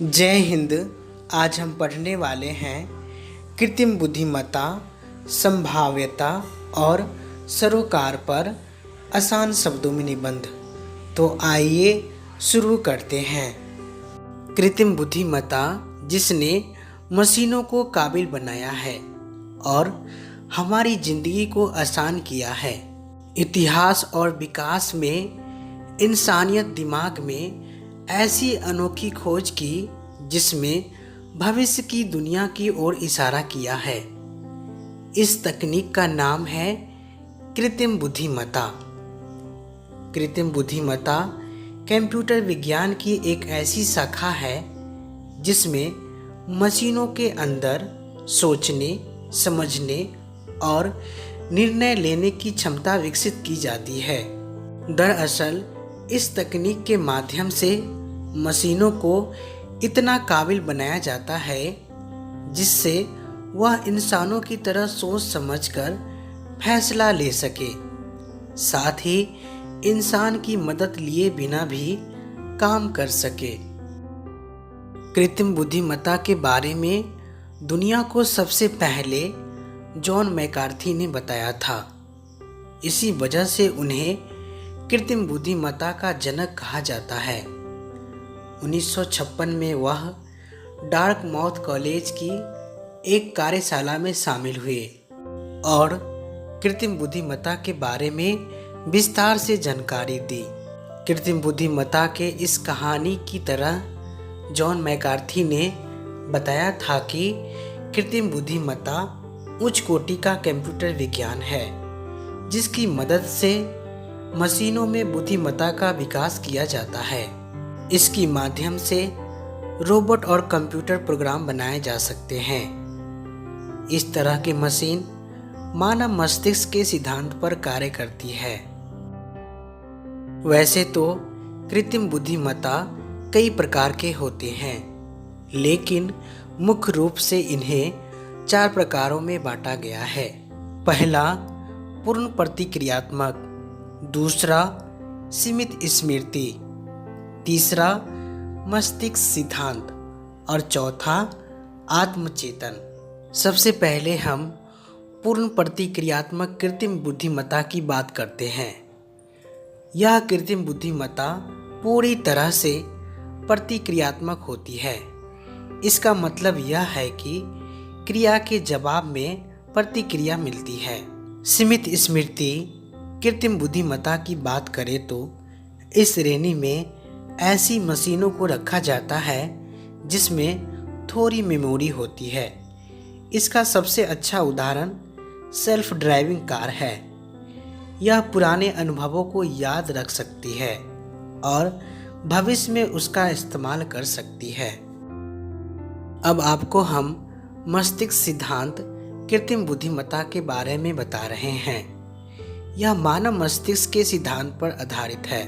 जय हिंद। आज हम पढ़ने वाले हैं कृत्रिम बुद्धिमत्ता, संभाव्यता और सरोकार पर आसान शब्दों में निबंध। तो आइए शुरू करते हैं। कृत्रिम बुद्धिमत्ता जिसने मशीनों को काबिल बनाया है और हमारी जिंदगी को आसान किया है। इतिहास और विकास में इंसानियत दिमाग में ऐसी अनोखी खोज की जिसमें भविष्य की दुनिया की ओर इशारा किया है। इस तकनीक का नाम है कृत्रिम बुद्धिमत्ता। कृत्रिम बुद्धिमत्ता कंप्यूटर विज्ञान की एक ऐसी शाखा है जिसमें मशीनों के अंदर सोचने, समझने और निर्णय लेने की क्षमता विकसित की जाती है। दरअसल इस तकनीक के माध्यम से मशीनों को इतना काबिल बनाया जाता है जिससे वह इंसानों की तरह सोच समझकर फैसला ले सके, साथ ही इंसान की मदद लिए बिना भी काम कर सके। कृत्रिम बुद्धिमत्ता के बारे में दुनिया को सबसे पहले जॉन मैकार्थी ने बताया था। इसी वजह से उन्हें कृत्रिम बुद्धिमत्ता का जनक कहा जाता है। 1956 में वह डार्टमाउथ कॉलेज की एक कार्यशाला में शामिल हुए और कृत्रिम बुद्धिमत्ता के बारे में विस्तार से जानकारी दी। कृत्रिम बुद्धिमत्ता के इस कहानी की तरह जॉन मैकार्थी ने बताया था कि कृत्रिम बुद्धिमत्ता उच्च कोटि का कंप्यूटर विज्ञान है जिसकी मदद से मशीनों में बुद्धिमत्ता का विकास किया जाता है। इसके माध्यम से रोबोट और कंप्यूटर प्रोग्राम बनाए जा सकते हैं। इस तरह की मशीन मानव मस्तिष्क के सिद्धांत पर कार्य करती है। वैसे तो कृत्रिम बुद्धिमत्ता कई प्रकार के होते हैं, लेकिन मुख्य रूप से इन्हें 4 प्रकारों में बांटा गया है। पहला पूर्ण प्रतिक्रियात्मक, दूसरा सीमित स्मृति, तीसरा मस्तिष्क सिद्धांत और चौथा आत्मचेतन। सबसे पहले हम पूर्ण प्रतिक्रियात्मक कृत्रिम बुद्धिमत्ता की बात करते हैं। यह कृत्रिम बुद्धिमत्ता पूरी तरह से प्रतिक्रियात्मक होती है। इसका मतलब यह है कि क्रिया के जवाब में प्रतिक्रिया मिलती है। सीमित स्मृति कृत्रिम बुद्धिमत्ता की बात करें तो इस श्रेणी में ऐसी मशीनों को रखा जाता है जिसमें थोड़ी मेमोरी होती है। इसका सबसे अच्छा उदाहरण सेल्फ ड्राइविंग कार है। यह पुराने अनुभवों को याद रख सकती है और भविष्य में उसका इस्तेमाल कर सकती है। अब आपको हम मस्तिष्क सिद्धांत कृत्रिम बुद्धिमत्ता के बारे में बता रहे हैं। यह मानव मस्तिष्क के सिद्धांत पर आधारित है।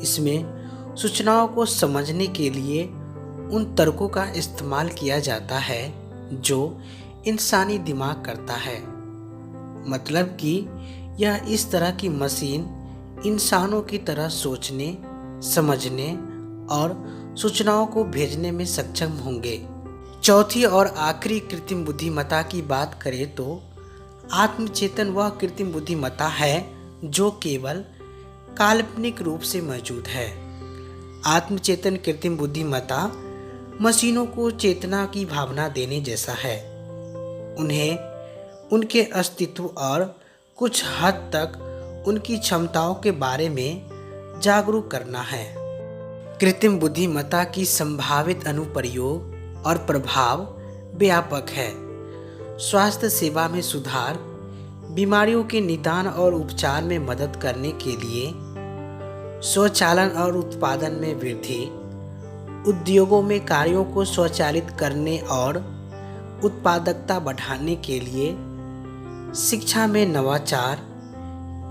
इसमें सूचनाओं को समझने के लिए उन तर्कों का इस्तेमाल किया जाता है जो इंसानी दिमाग करता है। मतलब कि यह इस तरह की मशीन इंसानों की तरह सोचने, समझने और सूचनाओं को भेजने में सक्षम होंगे। चौथी और आखिरी कृत्रिम बुद्धिमत्ता की बात करें तो आत्मचेतन वह कृत्रिम बुद्धिमत्ता है जो केवल काल्पनिक रूप से मौजूद है। आत्मचेतन कृत्रिम बुद्धिमत्ता मशीनों को चेतना की भावना देने जैसा है। उन्हें उनके अस्तित्व और कुछ हद तक उनकी क्षमताओं के बारे में जागरूक करना है। कृत्रिम बुद्धिमत्ता की संभावित अनुप्रयोग और प्रभाव व्यापक है। स्वास्थ्य सेवा में सुधार, बीमारियों के निदान और उपचार में मदद करने के लिए, स्वचालन और उत्पादन में वृद्धि, उद्योगों में कार्यों को स्वचालित करने और उत्पादकता बढ़ाने के लिए, शिक्षा में नवाचार,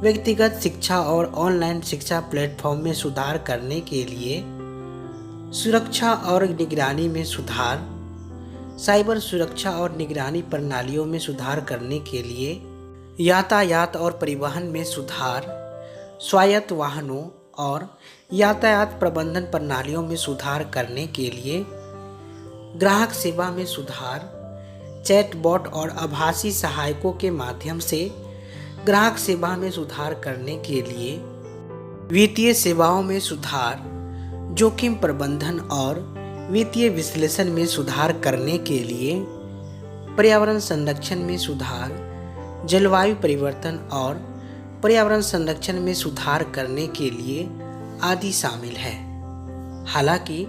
व्यक्तिगत शिक्षा और ऑनलाइन शिक्षा प्लेटफॉर्म में सुधार करने के लिए, सुरक्षा और निगरानी में सुधार, साइबर सुरक्षा और निगरानी प्रणालियों में सुधार करने के लिए, यातायात और परिवहन में सुधार, स्वायत्त वाहनों और यातायात प्रबंधन प्रणालियों में सुधार करने के लिए ग्राहक सेवा में सुधार, चैटबॉट और आभासी सहायकों के माध्यम से ग्राहक सेवा में सुधार करने के लिए, वित्तीय सेवाओं में सुधार, जोखिम प्रबंधन और वित्तीय विश्लेषण में सुधार करने के लिए, पर्यावरण संरक्षण में सुधार, जलवायु परिवर्तन और पर्यावरण संरक्षण में सुधार करने के लिए आदि शामिल है। हालांकि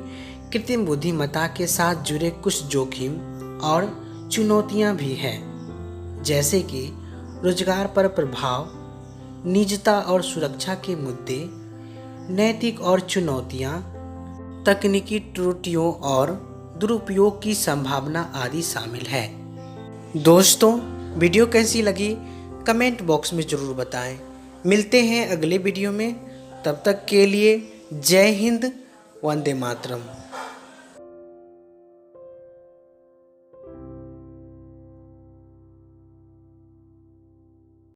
कृत्रिम बुद्धिमत्ता के साथ जुड़े कुछ जोखिम और चुनौतियां भी हैं, जैसे कि रोजगार पर प्रभाव, निजता और सुरक्षा के मुद्दे, नैतिक और चुनौतियां, तकनीकी त्रुटियों और दुरुपयोग की संभावना आदि शामिल है। दोस्तों, वीडियो कैसी लगी कमेंट बॉक्स में ज़रूर बताएं। मिलते हैं अगले वीडियो में, तब तक के लिए जय हिंद, वंदे मातरम।